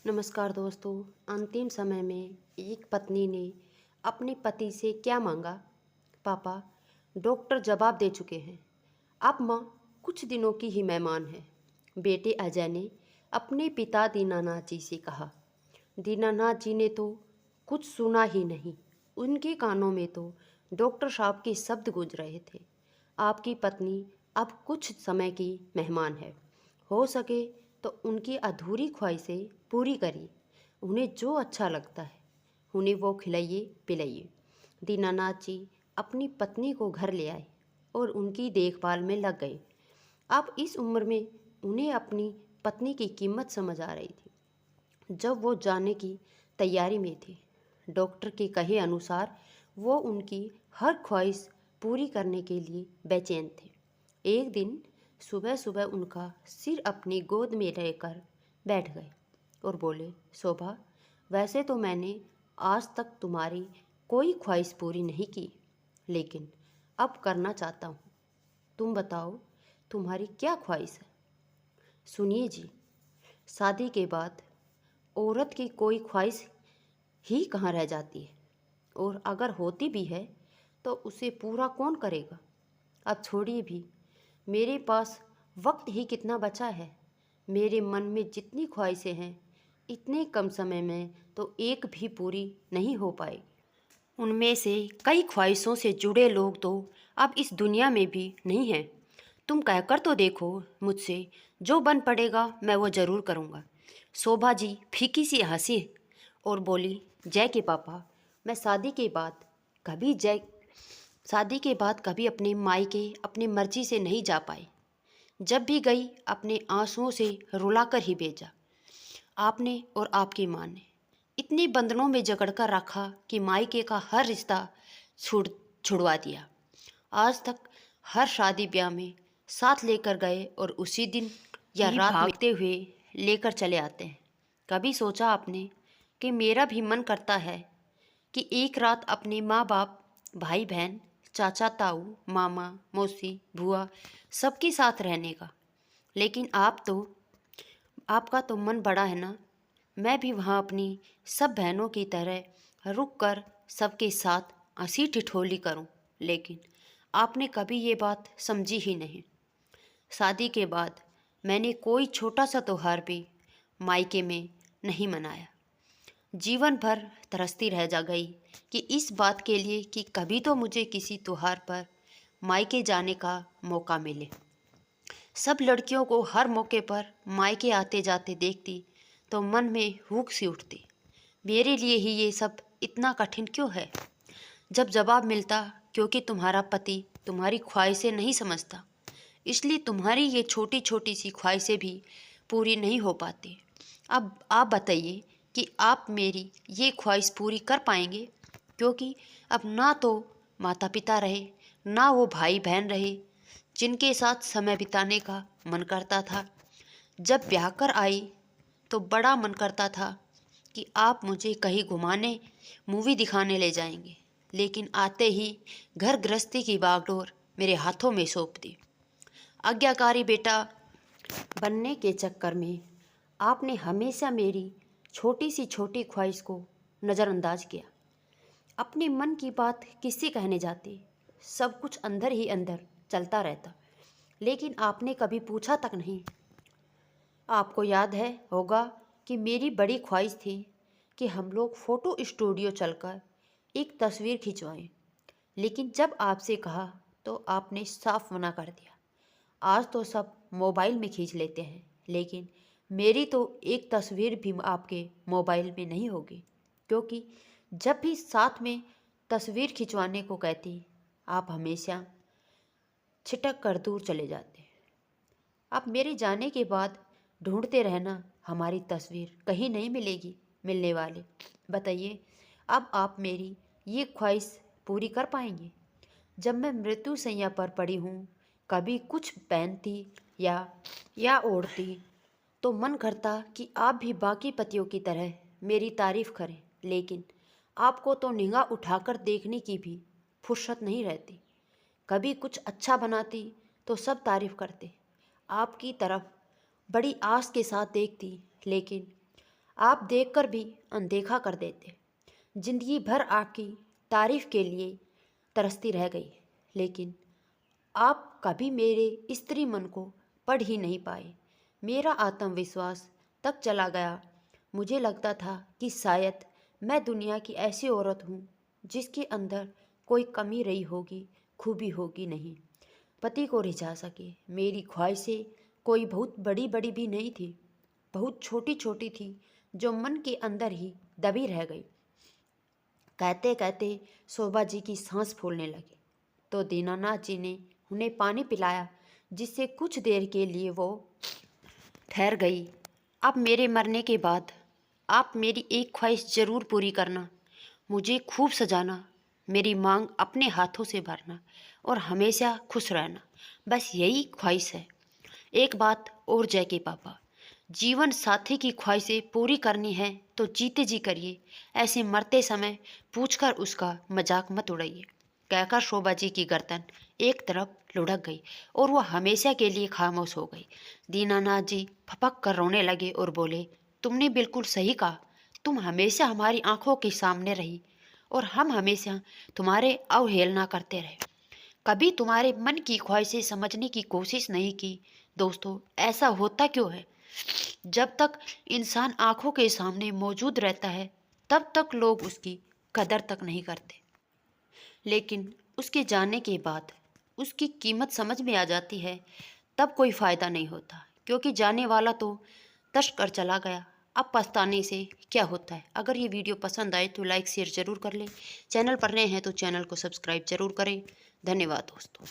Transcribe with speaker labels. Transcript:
Speaker 1: नमस्कार दोस्तों। अंतिम समय में एक पत्नी ने अपने पति से क्या मांगा? पापा, डॉक्टर जवाब दे चुके हैं। अब माँ कुछ दिनों की ही मेहमान है। बेटे अजय ने अपने पिता दीनानाथ जी से कहा। दीनानाथ जी ने तो कुछ सुना ही नहीं। उनके कानों में तो डॉक्टर साहब के शब्द गूंज रहे थे। आपकी पत्नी अब कुछ समय की मेहमान है। हो सके तो उनकी अधूरी ख्वाहिशें पूरी करिए। उन्हें जो अच्छा लगता है उन्हें वो खिलाइए पिलाइए। दीनानाथ जी अपनी पत्नी को घर ले आए और उनकी देखभाल में लग गए। अब इस उम्र में उन्हें अपनी पत्नी की कीमत समझ आ रही थी। जब वो जाने की तैयारी में थे, डॉक्टर के कहे अनुसार वो उनकी हर ख्वाहिश पूरी करने के लिए बेचैन थे। एक दिन सुबह सुबह उनका सिर अपनी गोद में लेकर बैठ गए और बोले, शोभा, वैसे तो मैंने आज तक तुम्हारी कोई ख्वाहिश पूरी नहीं की, लेकिन अब करना चाहता हूँ। तुम बताओ, तुम्हारी क्या ख्वाहिश है? सुनिए जी, शादी के बाद औरत की कोई ख्वाहिश ही कहाँ रह जाती है, और अगर होती भी है तो उसे पूरा कौन करेगा? अब छोड़िए भी, मेरे पास वक्त ही कितना बचा है। मेरे मन में जितनी ख्वाहिशें हैं, इतने कम समय में तो एक भी पूरी नहीं हो पाएगी। उनमें से कई ख्वाहिशों से जुड़े लोग तो अब इस दुनिया में भी नहीं हैं। तुम कहकर तो देखो मुझसे, जो बन पड़ेगा मैं वो ज़रूर करूँगा। शोभा जी फीकी सी हंसी और बोली, जय के पापा, मैं शादी के बाद कभी अपने मायके अपनी मर्जी से नहीं जा पाई। जब भी गई अपने आंसुओं से रुलाकर ही भेजा। आपने और आपकी माँ ने इतने बंधनों में जकड़ कर रखा कि मायके का हर रिश्ता छुड़वा दिया। आज तक हर शादी ब्याह में साथ लेकर गए और उसी दिन या रात में भागते हुए लेकर चले आते हैं। कभी सोचा आपने कि मेरा भी मन करता है कि एक रात अपने माँ बाप, भाई बहन, चाचा ताऊ, मामा, मौसी, बुआ सबके साथ रहने का? लेकिन आपका तो मन बड़ा है ना। मैं भी वहाँ अपनी सब बहनों की तरह रुक कर सबके साथ हंसी ठिठोली करूं, लेकिन आपने कभी ये बात समझी ही नहीं। शादी के बाद मैंने कोई छोटा सा त्योहार भी मायके में नहीं मनाया। जीवन भर तरसती रह जा गई कि इस बात के लिए कि कभी तो मुझे किसी त्योहार पर मायके जाने का मौका मिले। सब लड़कियों को हर मौके पर मायके आते जाते देखती तो मन में हुक सी उठती, मेरे लिए ही ये सब इतना कठिन क्यों है? जब जवाब मिलता, क्योंकि तुम्हारा पति तुम्हारी ख्वाहिशें नहीं समझता, इसलिए तुम्हारी ये छोटी छोटी सी ख्वाहिशें भी पूरी नहीं हो पाती। अब आप बताइए कि आप मेरी ये ख्वाहिश पूरी कर पाएंगे? क्योंकि अब ना तो माता पिता रहे, ना वो भाई बहन रहे जिनके साथ समय बिताने का मन करता था। जब ब्याह कर आई तो बड़ा मन करता था कि आप मुझे कहीं घुमाने, मूवी दिखाने ले जाएंगे, लेकिन आते ही घर गृहस्थी की बागडोर मेरे हाथों में सौंप दी। आज्ञाकारी बेटा बनने के चक्कर में आपने हमेशा मेरी छोटी सी छोटी ख्वाहिश को नज़रअंदाज किया। अपने मन की बात किससे कहने जाते, सब कुछ अंदर ही अंदर चलता रहता, लेकिन आपने कभी पूछा तक नहीं। आपको याद है होगा कि मेरी बड़ी ख्वाहिश थी कि हम लोग फ़ोटो स्टूडियो चलकर एक तस्वीर खिंचवाएं, लेकिन जब आपसे कहा तो आपने साफ मना कर दिया। आज तो सब मोबाइल में खींच लेते हैं, लेकिन मेरी तो एक तस्वीर भी आपके मोबाइल में नहीं होगी, क्योंकि जब भी साथ में तस्वीर खिंचवाने को कहती, आप हमेशा छिटक कर दूर चले जाते। अब मेरे जाने के बाद ढूंढते रहना, हमारी तस्वीर कहीं नहीं मिलेगी मिलने वाले। बताइए, अब आप मेरी ये ख्वाहिश पूरी कर पाएंगे? जब मैं मृत्यु शैया पर पड़ी हूँ, कभी कुछ पहनती या ओढ़ती तो मन करता कि आप भी बाकी पतियों की तरह मेरी तारीफ करें, लेकिन आपको तो निगाह उठाकर देखने की भी फुर्सत नहीं रहती। कभी कुछ अच्छा बनाती तो सब तारीफ करते, आपकी तरफ बड़ी आस के साथ देखती, लेकिन आप देखकर भी अनदेखा कर देते। जिंदगी भर आपकी तारीफ के लिए तरसती रह गई, लेकिन आप कभी मेरे स्त्री मन को पढ़ ही नहीं पाए। मेरा आत्मविश्वास तक चला गया। मुझे लगता था कि शायद मैं दुनिया की ऐसी औरत हूँ जिसके अंदर कोई कमी रही होगी, खूबी होगी नहीं, पति को रिझा सके। मेरी ख्वाहिशें कोई बहुत बड़ी बड़ी भी नहीं थी, बहुत छोटी छोटी थी, जो मन के अंदर ही दबी रह गई। कहते कहते शोभा जी की सांस फूलने लगी, तो दीनानाथ जी ने उन्हें पानी पिलाया, जिससे कुछ देर के लिए वो ठहर गई। अब मेरे मरने के बाद आप मेरी एक ख्वाहिश ज़रूर पूरी करना, मुझे खूब सजाना, मेरी मांग अपने हाथों से भरना और हमेशा खुश रहना, बस यही ख्वाहिश है। एक बात और जय के पापा, जीवन साथी की ख्वाहिशें पूरी करनी है तो जीते जी करिए, ऐसे मरते समय पूछकर उसका मजाक मत उड़ाइए। कहकर शोभा जी की गर्दन एक तरफ लुढ़क गई और वह हमेशा के लिए खामोश हो गई। दीनानाथ जी फपक कर रोने लगे और बोले, तुमने बिल्कुल सही कहा, तुम हमेशा हमारी आंखों के सामने रही और हम हमेशा तुम्हारे अवहेलना करते रहे, कभी तुम्हारे मन की ख्वाहिशें समझने की कोशिश नहीं की। दोस्तों, ऐसा होता क्यों है? जब तक इंसान आंखों के सामने मौजूद रहता है तब तक लोग उसकी कदर तक नहीं करते, लेकिन उसके जाने के बाद उसकी कीमत समझ में आ जाती है, तब कोई फ़ायदा नहीं होता, क्योंकि जाने वाला तो तश कर चला गया। अब पछताने से क्या होता है? अगर ये वीडियो पसंद आए तो लाइक शेयर ज़रूर कर लें। चैनल पर नए हैं तो चैनल को सब्सक्राइब ज़रूर करें। धन्यवाद दोस्तों।